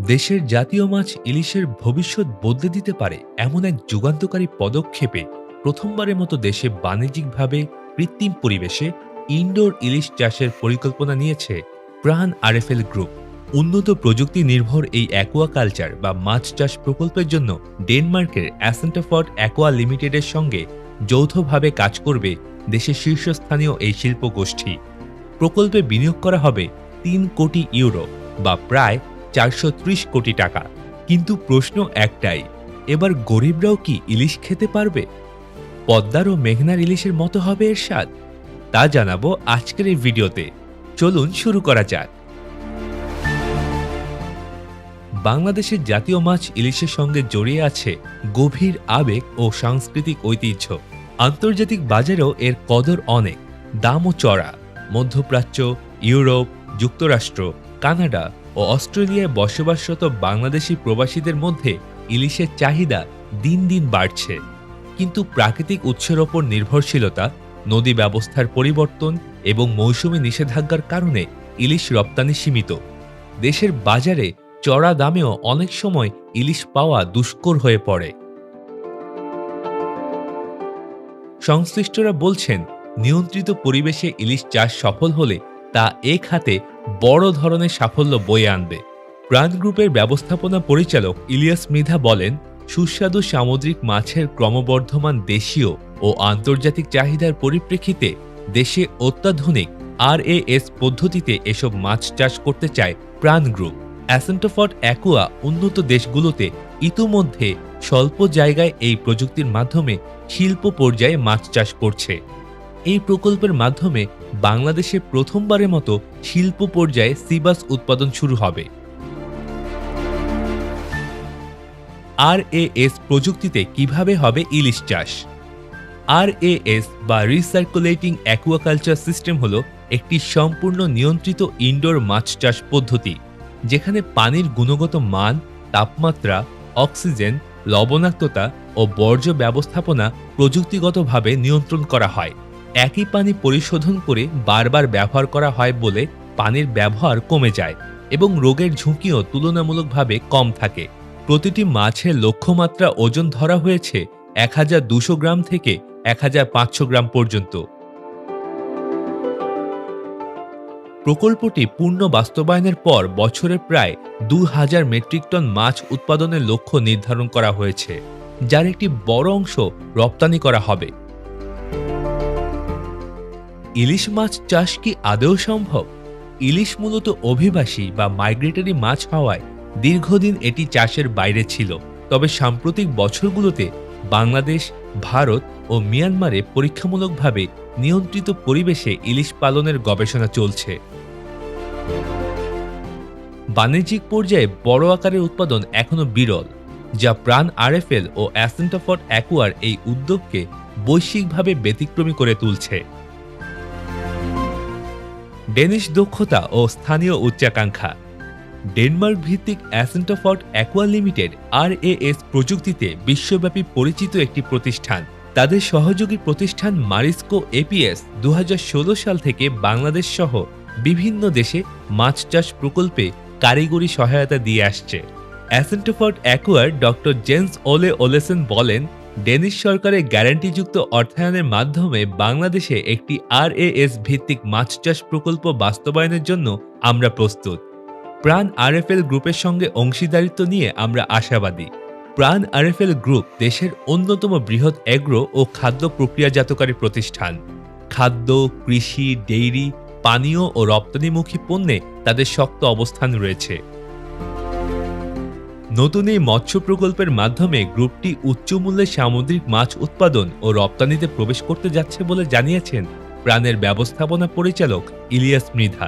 দেশের জাতীয় মাছ ইলিশের ভবিষ্যৎ বদলে দিতে পারে এমন এক যুগান্তকারী পদক্ষেপে প্রথমবারের মতো দেশে বাণিজ্যিকভাবে কৃত্রিম পরিবেশে ইনডোর ইলিশ চাষের পরিকল্পনা নিয়েছে প্রাণ আরএফএল গ্রুপ। উন্নত প্রযুক্তি নির্ভর এই অ্যাকোয়াকালচার বা মাছ চাষ প্রকল্পের জন্য ডেনমার্কের অ্যাসেন্টাফর্ড অ্যাকোয়া লিমিটেডের সঙ্গে যৌথভাবে কাজ করবে দেশের শীর্ষস্থানীয় এই শিল্প গোষ্ঠী। প্রকল্পে বিনিয়োগ করা হবে ৩ কোটি ইউরো বা প্রায় ৪৩০ কোটি টাকা। কিন্তু প্রশ্ন একটাই, এবার গরিবরাও কি ইলিশ খেতে পারবে? পদ্মার ও মেঘনার ইলিশের মতো হবে এর স্বাদ? তা জানাবো আজকের এই ভিডিওতে। চলুন শুরু করা যাক। বাংলাদেশের জাতীয় মাছ ইলিশের সঙ্গে জড়িয়ে আছে গভীর আবেগ ও সাংস্কৃতিক ঐতিহ্য। আন্তর্জাতিক বাজারেও এর কদর অনেক, দামও চড়া। মধ্যপ্রাচ্য, ইউরোপ, যুক্তরাষ্ট্র, কানাডা ও অস্ট্রেলিয়ায় বসবাসরত বাংলাদেশি প্রবাসীদের মধ্যে ইলিশের চাহিদা দিন দিন বাড়ছে। কিন্তু প্রাকৃতিক উৎসের ওপর নির্ভরশীলতা, নদী ব্যবস্থার পরিবর্তন এবং মৌসুমী নিষেধাজ্ঞার কারণে ইলিশ রপ্তানি সীমিত। দেশের বাজারে চড়া দামেও অনেক সময় ইলিশ পাওয়া দুষ্কর হয়ে পড়ে। সংশ্লিষ্টরা বলছেন, নিয়ন্ত্রিত পরিবেশে ইলিশ চাষ সফল হলে তা এ খাতে বড় ধরনের সাফল্য বয়ে আনবে। প্রাণ গ্রুপের ব্যবস্থাপনা পরিচালক ইলিয়াস মৃধা বলেন, সুস্বাদু সামুদ্রিক মাছের ক্রমবর্ধমান দেশীয় ও আন্তর্জাতিক চাহিদার পরিপ্রেক্ষিতে দেশে অত্যাধুনিক আরএএস পদ্ধতিতে এসব মাছ চাষ করতে চায় প্রাণ গ্রুপ। অ্যাসেন্টাফর্ড অ্যাকোয়া উন্নত দেশগুলোতে ইতোমধ্যে স্বল্প জায়গায় এই প্রযুক্তির মাধ্যমে শিল্প পর্যায়ে মাছ চাষ করছে। এই প্রকল্পের মাধ্যমে বাংলাদেশে প্রথমবারের মতো শিল্প পর্যায়ে সিবাস উৎপাদন শুরু হবে। আরএএস প্রযুক্তিতে কিভাবে হবে ইলিশ চাষ? আরএএস বা রিসার্কুলেটিং অ্যাকুয়াকালচার সিস্টেম হলো একটি সম্পূর্ণ নিয়ন্ত্রিত ইনডোর মাছ চাষ পদ্ধতি, যেখানে পানির গুণগত মান, তাপমাত্রা, অক্সিজেন, লবণাক্ততা ও বর্জ্য ব্যবস্থাপনা প্রযুক্তিগতভাবে নিয়ন্ত্রণ করা হয়। একই পানি পরিশোধন করে বারবার ব্যবহার করা হয় বলে পানির ব্যবহার কমে যায় এবং রোগের ঝুঁকিও তুলনামূলকভাবে কম থাকে। প্রতিটি মাছের লক্ষ্যমাত্রা ওজন ধরা হয়েছে ১২০০ গ্রাম থেকে ১৫০০ গ্রাম পর্যন্ত। প্রকল্পটি পূর্ণ বাস্তবায়নের পর বছরে প্রায় ২০০০ মেট্রিক টন মাছ উৎপাদনের লক্ষ্য নির্ধারণ করা হয়েছে, যার একটি বড় অংশ রপ্তানি করা হবে। ইলিশ মাছ চাষ কি আদৌ সম্ভব? ইলিশ মূলত অভিবাসী বা মাইগ্রেটরি মাছ হওয়ায় দীর্ঘদিন এটি চাষের বাইরে ছিল। তবে সাম্প্রতিক বছরগুলোতে বাংলাদেশ, ভারত ও মিয়ানমারে পরীক্ষামূলকভাবে নিয়ন্ত্রিত পরিবেশে ইলিশ পালনের গবেষণা চলছে। বাণিজ্যিক পর্যায়ে বড় আকারের উৎপাদন এখনো বিরল, যা প্রাণ আরএফএল ও অ্যাসেন্টাফর্ড অ্যাকোয়ার এই উদ্যোগকে বৈশ্বিকভাবে ব্যতিক্রমী করে তুলছে। ডেনিশ দক্ষতা ও স্থানীয় উচ্চাকাঙ্ক্ষা। ডেনমার্ক ভিত্তিক অ্যাসেন্টাফর্ড অ্যাকোয়া লিমিটেড আরএএস প্রযুক্তিতে বিশ্বব্যাপী পরিচিত একটি প্রতিষ্ঠান। তাদের সহযোগী প্রতিষ্ঠান মারিস্কো এপিএস ২০১৬ সাল থেকে বাংলাদেশ সহ বিভিন্ন দেশে মাছ চাষ প্রকল্পে কারিগরি সহায়তা দিয়ে আসছে। অ্যাসেন্টাফর্ড অ্যাকোয়ার ডক্টর জেন্স ওলে ওলেসেন বলেন, ডেনিশ সরকারের গ্যারান্টিযুক্ত অর্থায়নের মাধ্যমে বাংলাদেশে একটি আরএএস ভিত্তিক মাছ চাষ প্রকল্প বাস্তবায়নের জন্য আমরা প্রস্তুত। প্রাণ আরএফএল গ্রুপের সঙ্গে অংশীদারিত্ব নিয়ে আমরা আশাবাদী। প্রাণ আরএফএল গ্রুপ দেশের অন্যতম বৃহৎ এগ্রো ও খাদ্য প্রক্রিয়াজাতকারী প্রতিষ্ঠান। খাদ্য, কৃষি, ডেইরি, পানীয় ও রপ্তানিমুখী পণ্যে তাদের শক্ত অবস্থান রয়েছে। নতুন এই মৎস্য প্রকল্পের মাধ্যমে গ্রুপটি উচ্চমূল্যের সামুদ্রিক মাছ উৎপাদন ও রপ্তানিতে প্রবেশ করতে যাচ্ছে বলে জানিয়েছেন প্রাণের ব্যবস্থাপনা পরিচালক ইলিয়াস মৃধা।